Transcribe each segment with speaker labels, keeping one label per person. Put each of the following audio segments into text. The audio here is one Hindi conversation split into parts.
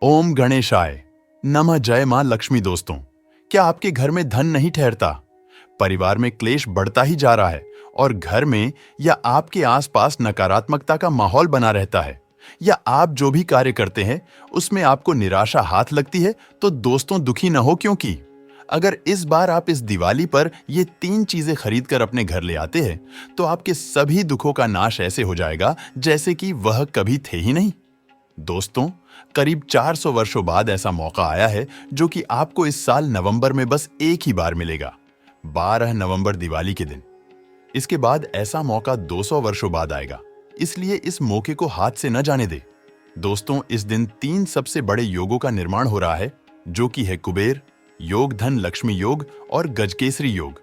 Speaker 1: ओम गणेशाय नमः। जय मां लक्ष्मी। दोस्तों, क्या आपके घर में धन नहीं ठहरता? परिवार में क्लेश बढ़ता ही जा रहा है और घर में या आपके आसपास नकारात्मकता का माहौल बना रहता है, या आप जो भी कार्य करते हैं उसमें आपको निराशा हाथ लगती है, तो दोस्तों दुखी न हो, क्योंकि अगर इस बार आप इस दिवाली पर ये 3 चीजें खरीद कर अपने घर ले आते हैं तो आपके सभी दुखों का नाश ऐसे हो जाएगा जैसे कि वह कभी थे ही नहीं। दोस्तों, करीब 400 वर्षों बाद ऐसा मौका आया है जो कि आपको इस साल नवंबर में बस एक ही बार मिलेगा, 12 नवंबर दिवाली के दिन। इसके बाद ऐसा मौका 200 वर्षों बाद आएगा, इसलिए इस मौके को हाथ से न जाने दे। दोस्तों, इस दिन 3 सबसे बड़े योगों का निर्माण हो रहा है, जो कि है कुबेर योग, धन लक्ष्मी योग और गजकेसरी योग,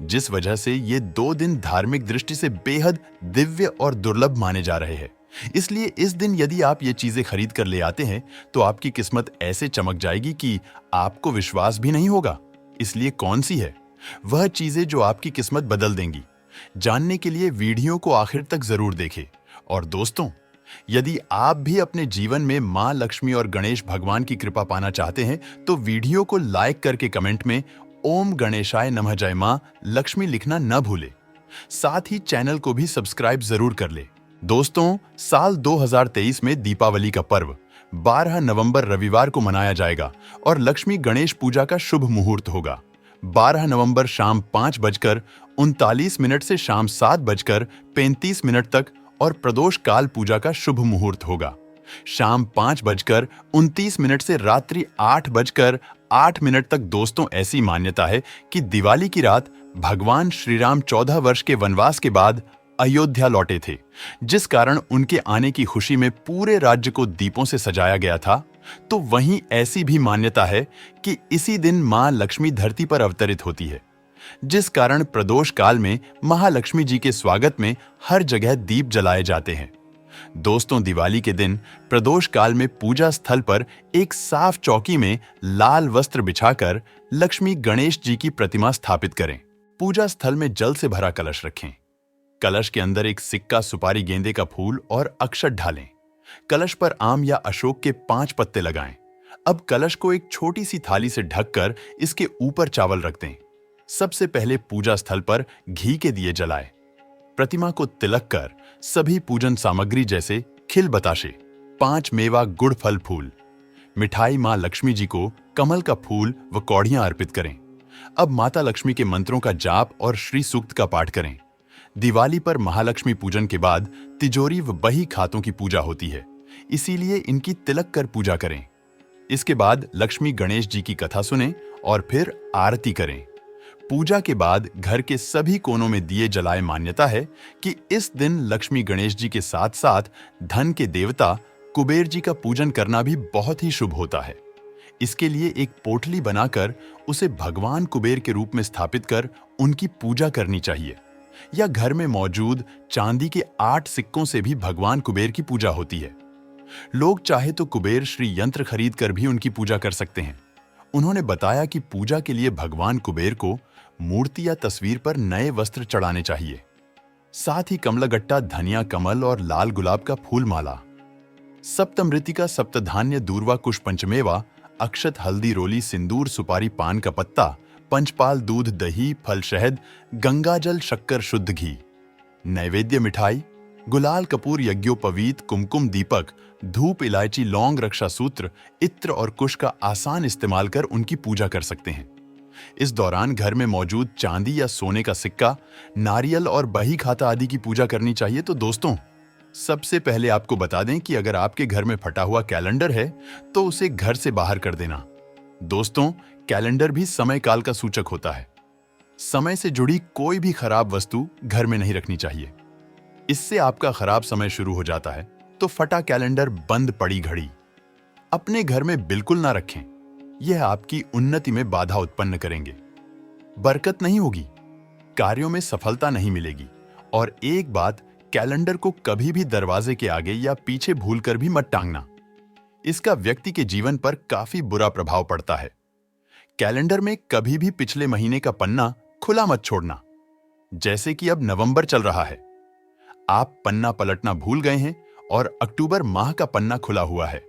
Speaker 1: जिस वजह से ये 2 दिन धार्मिक दृष्टि से बेहद दिव्य और दुर्लभ माने जा रहे हैं। इसलिए इस दिन यदि आप ये चीजें खरीद कर ले आते हैं तो आपकी किस्मत ऐसे चमक जाएगी कि आपको विश्वास भी नहीं होगा। इसलिए कौन सी है वह चीजें जो आपकी किस्मत बदल देंगी? जानने के लिए वीडियो को आखिर तक जरूर देखें। और दोस्तों, यदि आप भी अपने जीवन में मां लक्ष्मी और गणेश भगवान की कृपा पाना चाहते हैं तो वीडियो को लाइक करके कमेंट में ओम गणेशाय नमः जय मां लक्ष्मी लिखना न भूले। साथ ही चैनल को भी सब्सक्राइब जरूर कर ले। दोस्तों, साल 2023 में दीपावली का पर्व 12 नवंबर रविवार को मनाया जाएगा और लक्ष्मी गणेश पूजा का शुभ मुहूर्त होगा। 12 नवंबर शाम 5:39 से शाम 7:35 तक और प्रदोष काल पूजा का शुभ मुहूर्त होगा। शाम 5:29 से रात्रि 8:08 तक। दोस्तों, ऐसी मान्यता है कि दिवाली की रात भगवान श्री राम 14 वर्ष के वनवास के बाद अयोध्या लौटे थे, जिस कारण उनके आने की खुशी में पूरे राज्य को दीपों से सजाया गया था। तो वहीं ऐसी भी मान्यता है कि इसी दिन मां लक्ष्मी धरती पर अवतरित होती है, जिस कारण प्रदोष काल में महालक्ष्मी जी के स्वागत में हर जगह दीप जलाए जाते हैं। दोस्तों, दिवाली के दिन प्रदोष काल में पूजा स्थल पर एक साफ चौकी में लाल वस्त्र बिछाकर लक्ष्मी गणेश जी की प्रतिमा स्थापित करें। पूजा स्थल में जल से भरा कलश रखें। कलश के अंदर एक सिक्का, सुपारी, गेंदे का फूल और अक्षत ढालें। कलश पर आम या अशोक के 5 पत्ते लगाएं। अब कलश को एक छोटी सी थाली से ढककर इसके ऊपर चावल रख दें। सबसे पहले पूजा स्थल पर घी के दिए जलाएं। प्रतिमा को तिलक कर सभी पूजन सामग्री जैसे खिल बताशे, 5 मेवा, गुड़, फल, फूल, मिठाई मां लक्ष्मी जी को कमल का फूल व कौड़ियां अर्पित करें। अब माता लक्ष्मी के मंत्रों का जाप और श्री सूक्त का पाठ करें। दिवाली पर महालक्ष्मी पूजन के बाद तिजोरी व बही खातों की पूजा होती है, इसीलिए इनकी तिलक कर पूजा करें। इसके बाद लक्ष्मी गणेश जी की कथा सुनें और फिर आरती करें। पूजा के बाद घर के सभी कोनों में दिए जलाए। मान्यता है कि इस दिन लक्ष्मी गणेश जी के साथ साथ धन के देवता कुबेर जी का पूजन करना भी बहुत ही शुभ होता है। इसके लिए एक पोटली बनाकर उसे भगवान कुबेर के रूप में स्थापित कर उनकी पूजा करनी चाहिए, या घर में मौजूद चांदी के 8 सिक्कों से भी भगवान कुबेर की पूजा होती है। लोग चाहे तो कुबेर श्री यंत्र खरीद कर भी उनकी पूजा कर सकते हैं। उन्होंने बताया कि पूजा के लिए भगवान कुबेर को मूर्ति या तस्वीर पर नए वस्त्र चढ़ाने चाहिए। साथ ही कमलगट्टा, धनिया, कमल और लाल गुलाब का फूल माला, सप्तमृतिका, सप्तधान्य, दूर्वा, कुश, पंचमेवा, अक्षत, हल्दी, रोली, सिंदूर, सुपारी, पान का पत्ता, पंचपाल, दूध, दही, फल, शहद, गंगाजल, शक्कर, शुद्ध घी, नैवेद्य, मिठाई, गुलाल, कपूर, यज्ञोपवीत, कुमकुम, दीपक, धूप, इलायची, लौंग, रक्षा सूत्र, इत्र और कुश का आसान इस्तेमाल कर उनकी पूजा कर सकते हैं। इस दौरान घर में मौजूद चांदी या सोने का सिक्का, नारियल और बही खाता आदि की पूजा करनी चाहिए। तो दोस्तों, सबसे पहले आपको बता दें कि अगर आपके घर में फटा हुआ कैलेंडर है तो उसे घर से बाहर कर देना। दोस्तों, कैलेंडर भी समय काल का सूचक होता है। समय से जुड़ी कोई भी खराब वस्तु घर में नहीं रखनी चाहिए। इससे आपका खराब समय शुरू हो जाता है। तो फटा कैलेंडर, बंद पड़ी घड़ी अपने घर में बिल्कुल ना रखें। यह आपकी उन्नति में बाधा उत्पन्न करेंगे, बरकत नहीं होगी, कार्यों में सफलता नहीं मिलेगी। और एक बात, कैलेंडर को कभी भी दरवाजे के आगे या पीछे भूलकर भी मत टांगना। इसका व्यक्ति के जीवन पर काफी बुरा प्रभाव पड़ता है। कैलेंडर में कभी भी पिछले महीने का पन्ना खुला मत छोड़ना। जैसे कि अब नवंबर चल रहा है, आप पन्ना पलटना भूल गए हैं और अक्टूबर माह का पन्ना खुला हुआ है।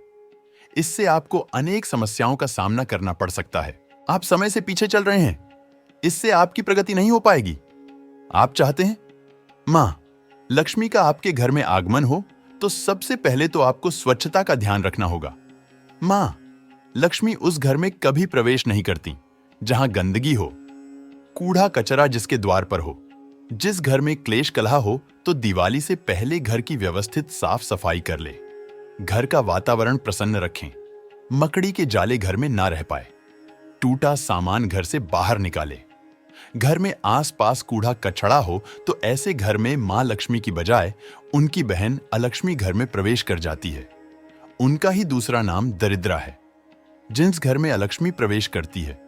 Speaker 1: इससे आपको अनेक समस्याओं का सामना करना पड़ सकता है। आप समय से पीछे चल रहे हैं, इससे आपकी प्रगति नहीं हो पाएगी। आप चाहते हैं मां लक्ष्मी का आपके घर में आगमन हो, तो सबसे पहले तो आपको स्वच्छता का ध्यान रखना होगा। मां लक्ष्मी उस घर में कभी प्रवेश नहीं करती जहां गंदगी हो, कूड़ा कचरा जिसके द्वार पर हो। जिस घर में क्लेश कलह हो, तो दिवाली से पहले घर की व्यवस्थित साफ सफाई कर ले। घर का वातावरण प्रसन्न रखें। मकड़ी के जाले घर में ना रह पाए। टूटा सामान घर से बाहर निकाले। घर में आसपास कूड़ा कचड़ा हो, तो ऐसे घर में मां लक्ष्मी की बजाय उनकी बहन अलक्ष्मी घर में प्रवेश कर जाती है। उनका ही दूसरा नाम दरिद्रा है। जिस घर में अलक्ष्मी प्रवेश करती है,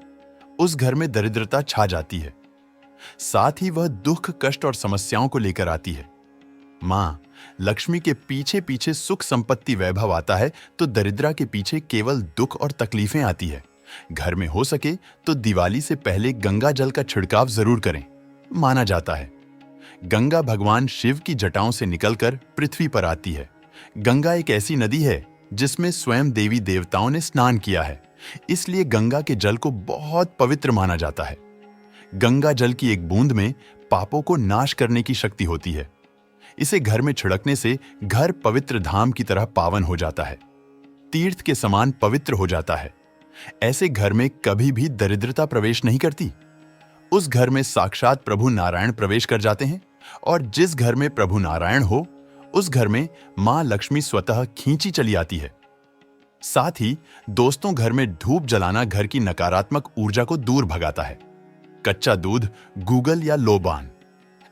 Speaker 1: उस घर में दरिद्रता छा जाती है। साथ ही वह दुख, कष्ट और समस्याओं को लेकर आती है। मां लक्ष्मी के पीछे पीछे सुख, संपत्ति, वैभव आता है, तो दरिद्रा के पीछे केवल दुख और तकलीफें आती है। घर में हो सके तो दिवाली से पहले गंगा जल का छिड़काव जरूर करें। माना जाता है गंगा भगवान शिव की जटाओं से निकलकर पृथ्वी पर आती है। गंगा एक ऐसी नदी है जिसमें स्वयं देवी देवताओं ने स्नान किया है, इसलिए गंगा के जल को बहुत पवित्र माना जाता है। गंगा जल की एक बूंद में पापों को नाश करने की शक्ति होती है। इसे घर में छिड़कने से घर पवित्र धाम की तरह पावन हो जाता है, तीर्थ के समान पवित्र हो जाता है। ऐसे घर में कभी भी दरिद्रता प्रवेश नहीं करती। उस घर में साक्षात प्रभु नारायण प्रवेश कर जाते हैं, और जिस घर में प्रभु नारायण हो, उस घर में मां लक्ष्मी स्वतः खींची चली आती है। साथ ही दोस्तों, घर में धूप जलाना घर की नकारात्मक ऊर्जा को दूर भगाता है। कच्चा दूध, गूगल या लोबान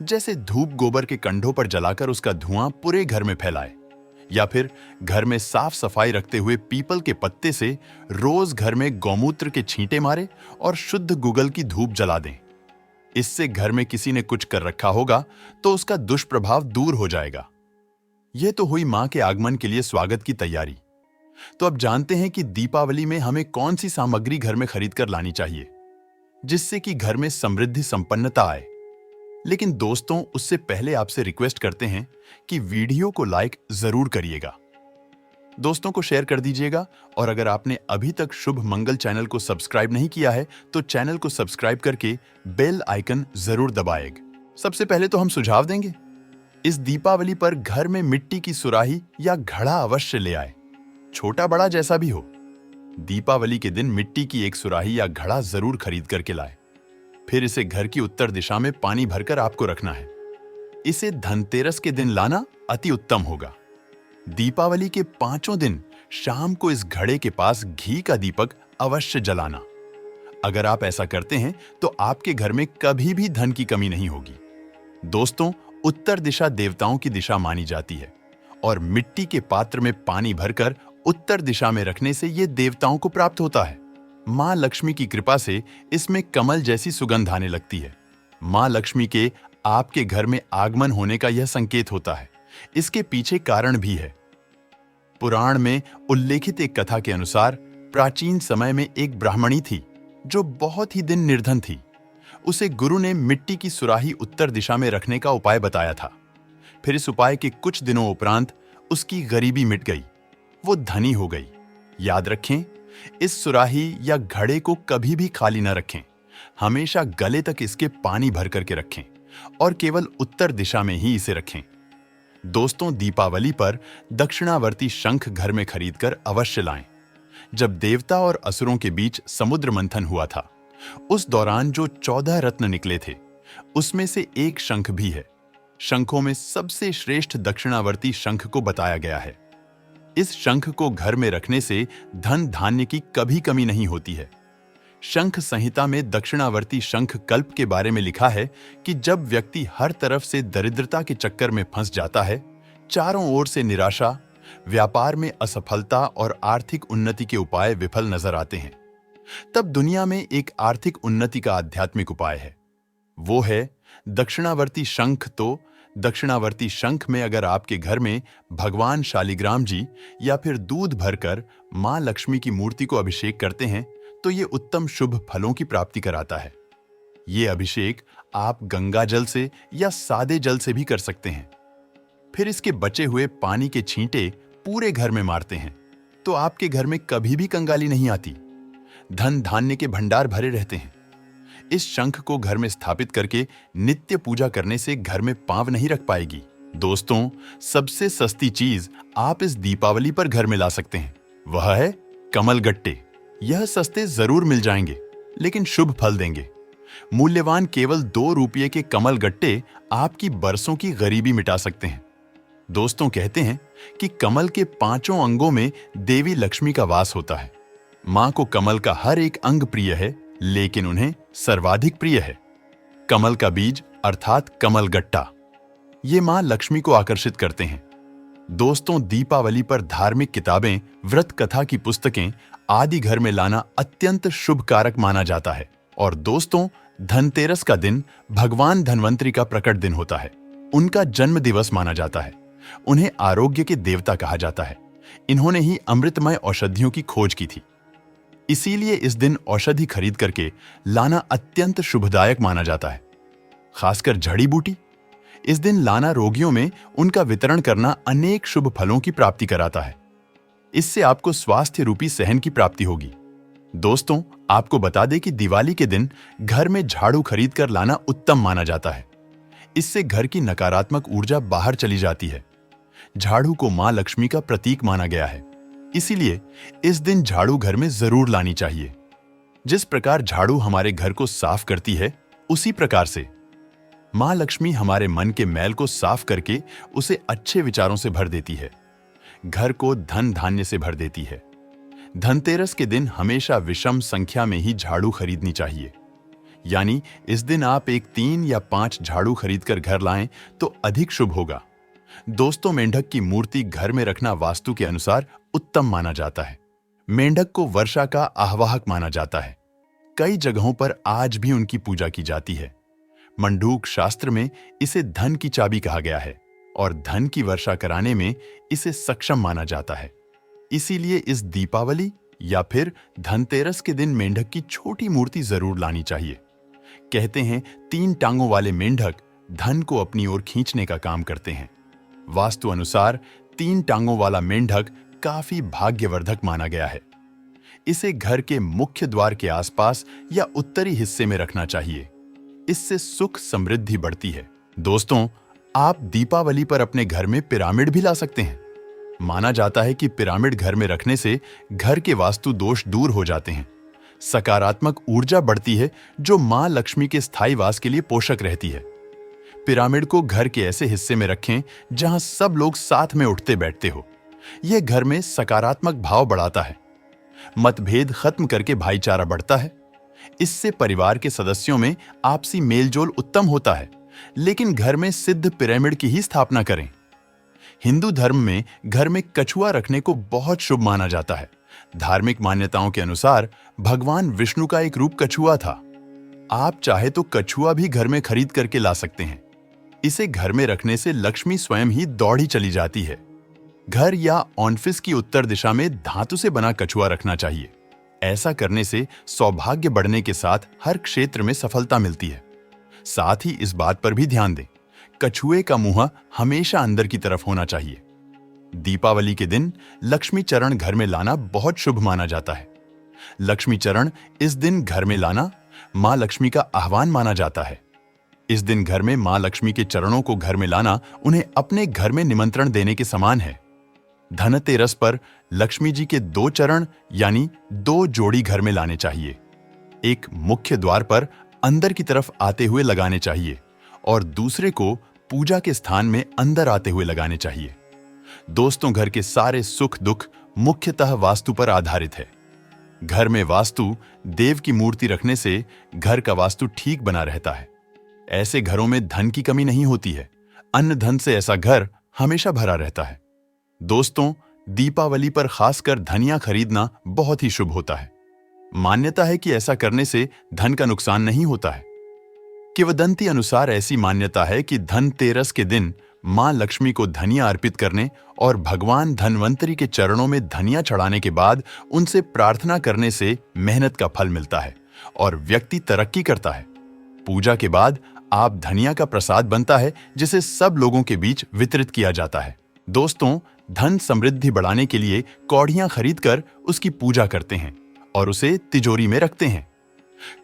Speaker 1: जैसे धूप गोबर के कंधों पर जलाकर उसका धुआं पूरे घर में फैलाए, या फिर घर में साफ सफाई रखते हुए पीपल के पत्ते से रोज घर में गौमूत्र के छींटे मारे और शुद्ध गूगल की धूप जला दें। इससे घर में किसी ने कुछ कर रखा होगा तो उसका दुष्प्रभाव दूर हो जाएगा। यह तो हुई मां के आगमन के लिए स्वागत की तैयारी। तो अब जानते हैं कि दीपावली में हमें कौन सी सामग्री घर में खरीद कर लानी चाहिए, जिससे कि घर में समृद्धि, संपन्नता आए। लेकिन दोस्तों, उससे पहले आपसे रिक्वेस्ट करते हैं कि वीडियो को लाइक जरूर करिएगा, दोस्तों को शेयर कर दीजिएगा, और अगर आपने अभी तक शुभ मंगल चैनल को सब्सक्राइब नहीं किया है तो चैनल को सब्सक्राइब करके बेल आइकन जरूर दबाएगा। सबसे पहले तो हम सुझाव देंगे, इस दीपावली पर घर में मिट्टी की सुराही या घड़ा अवश्य ले आए, छोटा बड़ा जैसा भी हो। दीपावली के दिन मिट्टी की एक सुराही या घड़ा जरूर खरीद करके लाए। फिर इसे घर की उत्तर दिशा में पानी भरकर आपको रखना है। इसे धनतेरस के दिन लाना अति उत्तम होगा। दीपावली के 5 दिन शाम को इस घड़े के पास घी का दीपक अवश्य जलाना। अगर आप ऐसा करते हैं तो आपके घर में कभी भी धन की कमी नहीं होगी। दोस्तों, उत्तर दिशा देवताओं की दिशा मानी जाती है, और मिट्टी के पात्र में पानी भरकर उत्तर दिशा में रखने से यह देवताओं को प्राप्त होता है। मां लक्ष्मी की कृपा से इसमें कमल जैसी सुगंध आने लगती है। मां लक्ष्मी के आपके घर में आगमन होने का यह संकेत होता है। इसके पीछे कारण भी है। पुराण में उल्लेखित एक कथा के अनुसार प्राचीन समय में एक ब्राह्मणी थी जो बहुत ही दिन निर्धन थी। उसे गुरु ने मिट्टी की सुराही उत्तर दिशा में रखने का उपाय बताया था। फिर इस उपाय के कुछ दिनों उपरांत उसकी गरीबी मिट गई, वो धनी हो गई। याद रखें, इस सुराही या घड़े को कभी भी खाली न रखें। हमेशा गले तक इसके पानी भर करके रखें और केवल उत्तर दिशा में ही इसे रखें। दोस्तों, दीपावली पर दक्षिणावर्ती शंख घर में खरीदकर अवश्य लाएं। जब देवता और असुरों के बीच समुद्र मंथन हुआ था, उस दौरान जो 14 रत्न निकले थे, उसमें से एक शंख भी है। शंखों में सबसे श्रेष्ठ दक्षिणावर्ती शंख को बताया गया है। इस शंख को घर में रखने से धन धान्य की कभी कमी नहीं होती है। शंख संहिता में दक्षिणावर्ती शंख कल्प के बारे में लिखा है कि जब व्यक्ति हर तरफ से दरिद्रता के चक्कर में फंस जाता है, चारों ओर से निराशा, व्यापार में असफलता और आर्थिक उन्नति के उपाय विफल नजर आते हैं, तब दुनिया में एक आर्थिक उन्नति का आध्यात्मिक उपाय है। वो है दक्षिणावर्ती शंख। तो दक्षिणावर्ती शंख में अगर आपके घर में भगवान शालिग्राम जी या फिर दूध भरकर मां लक्ष्मी की मूर्ति को अभिषेक करते हैं तो ये उत्तम शुभ फलों की प्राप्ति कराता है। ये अभिषेक आप गंगा जल से या सादे जल से भी कर सकते हैं। फिर इसके बचे हुए पानी के छींटे पूरे घर में मारते हैं तो आपके घर में कभी भी कंगाली नहीं आती। धन धान्य के भंडार भरे रहते हैं। इस शंख को घर में स्थापित करके नित्य पूजा करने से घर में पांव नहीं रख पाएगी। दोस्तों, सबसे सस्ती चीज आप इस दीपावली पर घर में ला सकते हैं, वह है कमल गट्टे। यह सस्ते जरूर मिल जाएंगे, लेकिन शुभ फल देंगे। मूल्यवान केवल 2 रुपये के कमल गट्टे आपकी बरसों की गरीबी मिटा सकते हैं। दोस्तों, कहते हैं कि कमल के 5 अंगों में देवी लक्ष्मी का वास होता है। मां को कमल का हर एक अंग प्रिय है, लेकिन उन्हें सर्वाधिक प्रिय है कमल का बीज अर्थात कमल गट्टा। ये मां लक्ष्मी को आकर्षित करते हैं। दोस्तों, दीपावली पर धार्मिक किताबें, व्रत कथा की पुस्तकें आदि घर में लाना अत्यंत शुभ कारक माना जाता है। और दोस्तों, धनतेरस का दिन भगवान धन्वंतरी का प्रकट दिन होता है। उनका जन्म दिवस माना जाता है। उन्हें आरोग्य के देवता कहा जाता है। इन्होंने ही अमृतमय औषधियों की खोज की थी। इसीलिए इस दिन औषधि खरीद करके लाना अत्यंत शुभदायक माना जाता है, खासकर जड़ी बूटी। इस दिन लाना रोगियों में उनका वितरण करना अनेक शुभ फलों की प्राप्ति कराता है। इससे आपको स्वास्थ्य रूपी सहन की प्राप्ति होगी। दोस्तों, आपको बता दें कि दिवाली के दिन घर में झाड़ू खरीद कर लाना उत्तम माना जाता है। इससे घर की नकारात्मक ऊर्जा बाहर चली जाती है। झाड़ू को मां लक्ष्मी का प्रतीक माना गया है, इसीलिए इस दिन झाड़ू घर में जरूर लानी चाहिए। जिस प्रकार झाड़ू हमारे घर को साफ करती है, उसी प्रकार से मां लक्ष्मी हमारे मन के मैल को साफ करके उसे अच्छे विचारों से भर देती है। घर को धन धान्य से भर देती है। धनतेरस के दिन हमेशा विषम संख्या में ही झाड़ू खरीदनी चाहिए। यानी इस दिन आप एक 3 या 5 झाड़ू खरीदकर घर लाएं तो अधिक शुभ होगा। दोस्तों, मेंढक की मूर्ति घर में रखना वास्तु के अनुसार उत्तम माना जाता है। मेंढक को वर्षा का आह्वाहक माना जाता है। कई जगहों पर आज भी उनकी पूजा की जाती है। मंडूक शास्त्र में इसे धन की चाबी कहा गया है और धन की वर्षा कराने में इसे सक्षम माना जाता है। इसीलिए इस दीपावली या फिर धनतेरस के दिन मेंढक की छोटी मूर्ति जरूर लानी चाहिए। कहते हैं 3 टांगों वाले मेंढक धन को अपनी ओर खींचने का काम करते हैं। वास्तु अनुसार 3 टांगों वाला मेंढक काफी भाग्यवर्धक माना गया है। इसे घर के मुख्य द्वार के आसपास या उत्तरी हिस्से में रखना चाहिए। इससे सुख समृद्धि बढ़ती है। दोस्तों, आप दीपावली पर अपने घर में पिरामिड भी ला सकते हैं। माना जाता है कि पिरामिड घर में रखने से घर के वास्तु दोष दूर हो जाते हैं। सकारात्मक ऊर्जा बढ़ती है जो मां लक्ष्मी के स्थायी वास के लिए पोषक रहती है। पिरामिड को घर के ऐसे हिस्से में रखें जहां सब लोग साथ में उठते बैठते हो। यह घर में सकारात्मक भाव बढ़ाता है। मतभेद खत्म करके भाईचारा बढ़ता है। इससे परिवार के सदस्यों में आपसी मेलजोल उत्तम होता है। लेकिन घर में सिद्ध पिरामिड की ही स्थापना करें। हिंदू धर्म में घर में कछुआ रखने को बहुत शुभ माना जाता है। धार्मिक मान्यताओं के अनुसार भगवान विष्णु का एक रूप कछुआ था। आप चाहे तो कछुआ भी घर में खरीद करके ला सकते हैं। इसे घर में रखने से लक्ष्मी स्वयं ही दौड़ी चली जाती है। घर या ऑफिस की उत्तर दिशा में धातु से बना कछुआ रखना चाहिए। ऐसा करने से सौभाग्य बढ़ने के साथ हर क्षेत्र में सफलता मिलती है। साथ ही इस बात पर भी ध्यान दें, कछुए का मुंह हमेशा अंदर की तरफ होना चाहिए। दीपावली के दिन लक्ष्मी चरण घर में लाना बहुत शुभ माना जाता है। लक्ष्मी चरण इस दिन घर में लाना मां लक्ष्मी का आह्वान माना जाता है। इस दिन घर में मां लक्ष्मी के चरणों को घर में लाना उन्हें अपने घर में निमंत्रण देने के समान है। धनतेरस पर लक्ष्मी जी के 2 चरण यानी 2 जोड़ी घर में लाने चाहिए। एक मुख्य द्वार पर अंदर की तरफ आते हुए लगाने चाहिए और दूसरे को पूजा के स्थान में अंदर आते हुए लगाने चाहिए। दोस्तों, घर के सारे सुख दुख मुख्यतः वास्तु पर आधारित है। घर में वास्तु देव की मूर्ति रखने से घर का वास्तु ठीक बना रहता है। ऐसे घरों में धन की कमी नहीं होती है। अन्न धन से ऐसा घर हमेशा भरा रहता है। दोस्तों, दीपावली पर खासकर धनिया खरीदना बहुत ही शुभ होता है। मान्यता है कि ऐसा करने से धन का नुकसान नहीं होता है। किंवदंती अनुसार ऐसी मान्यता है कि धनतेरस के दिन मां लक्ष्मी को धनिया अर्पित करने और भगवान धन्वंतरी के चरणों में धनिया चढ़ाने के बाद उनसे प्रार्थना करने से मेहनत का फल मिलता है और व्यक्ति तरक्की करता है। पूजा के बाद आप धनिया का प्रसाद बनता है जिसे सब लोगों के बीच वितरित किया जाता है। दोस्तों, धन समृद्धि बढ़ाने के लिए कौड़ियां खरीदकर उसकी पूजा करते हैं और उसे तिजोरी में रखते हैं।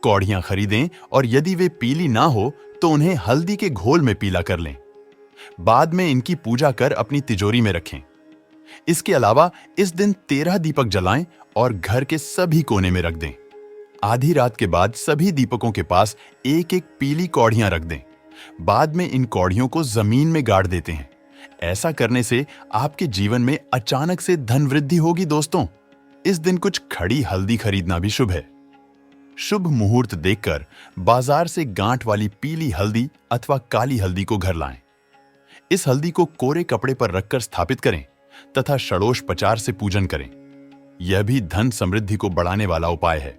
Speaker 1: कौड़ियां खरीदें और यदि वे पीली ना हो तो उन्हें हल्दी के घोल में पीला कर लें। बाद में इनकी पूजा कर अपनी तिजोरी में रखें। इसके अलावा इस दिन 13 दीपक जलाएं और घर के सभी कोने में रख दें। आधी रात के बाद सभी दीपकों के पास एक एक पीली कौड़ियां रख दें। बाद में इन कौड़ियों को जमीन में गाड़ देते हैं। ऐसा करने से आपके जीवन में अचानक से धन वृद्धि होगी। दोस्तों, इस दिन कुछ खड़ी हल्दी खरीदना भी शुभ है। शुभ मुहूर्त देखकर बाजार से गांठ वाली पीली हल्दी अथवा काली हल्दी को घर लाएं। इस हल्दी को कोरे कपड़े पर रखकर स्थापित करें तथा षडोषपचार से पूजन करें। यह भी धन समृद्धि को बढ़ाने वाला उपाय है।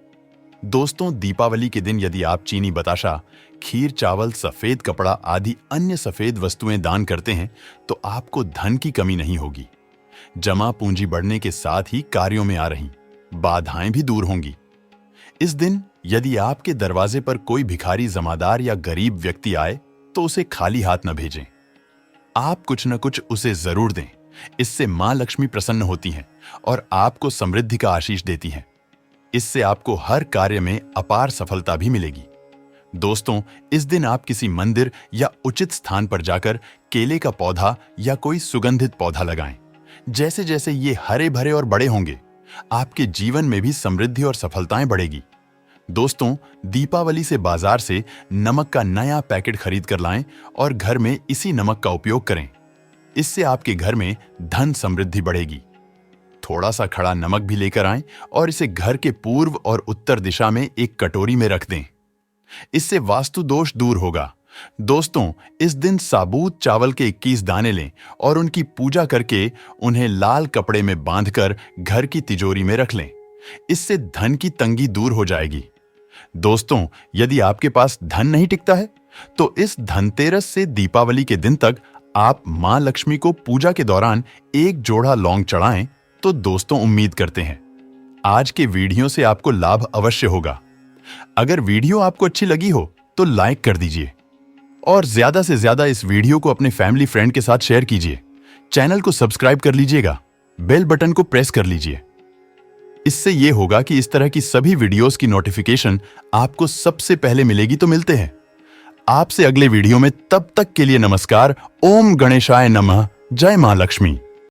Speaker 1: दोस्तों, दीपावली के दिन यदि आप चीनी बताशा, खीर, चावल, सफेद कपड़ा आदि अन्य सफेद वस्तुएं दान करते हैं तो आपको धन की कमी नहीं होगी। जमा पूंजी बढ़ने के साथ ही कार्यों में आ रही बाधाएं भी दूर होंगी। इस दिन यदि आपके दरवाजे पर कोई भिखारी, जमादार या गरीब व्यक्ति आए तो उसे खाली हाथ न भेजें। आप कुछ न कुछ उसे जरूर दें। इससे मां लक्ष्मी प्रसन्न होती हैं और आपको समृद्धि का आशीष देती हैं। इससे आपको हर कार्य में अपार सफलता भी मिलेगी। दोस्तों, इस दिन आप किसी मंदिर या उचित स्थान पर जाकर केले का पौधा या कोई सुगंधित पौधा लगाएं। जैसे जैसे ये हरे भरे और बड़े होंगे, आपके जीवन में भी समृद्धि और सफलताएं बढ़ेगी। दोस्तों, दीपावली से बाजार से नमक का नया पैकेट खरीद कर लाएं और घर में इसी नमक का उपयोग करें। इससे आपके घर में धन समृद्धि बढ़ेगी। थोड़ा सा खड़ा नमक भी लेकर आएं और इसे घर के पूर्व और उत्तर दिशा में एक कटोरी में रख दें। इससे वास्तु दोष दूर होगा। दोस्तों, इस दिन साबुत चावल के 21 दाने लें और उनकी पूजा करके उन्हें लाल कपड़े में बांधकर घर की तिजोरी में रख लें। इससे धन की तंगी दूर हो जाएगी। दोस्तों, यदि आपके पास धन नहीं टिकता है तो इस धनतेरस से दीपावली के दिन तक आप मां लक्ष्मी को पूजा के दौरान एक जोड़ा लौंग चढ़ाएं तो दोस्तों, उम्मीद करते हैं आज के वीडियो से आपको लाभ अवश्य होगा। अगर वीडियो आपको अच्छी लगी हो तो लाइक कर दीजिए और ज्यादा से ज्यादा इस वीडियो को अपने फैमिली फ्रेंड के साथ शेयर कीजिए। चैनल को सब्सक्राइब कर लीजिएगा, बेल बटन को प्रेस कर लीजिए। इससे यह होगा कि इस तरह की सभी वीडियोस की नोटिफिकेशन आपको सबसे पहले मिलेगी। तो मिलते हैं आपसे अगले वीडियो में। तब तक के लिए नमस्कार। ओम गणेशाय नमः। जय मां लक्ष्मी।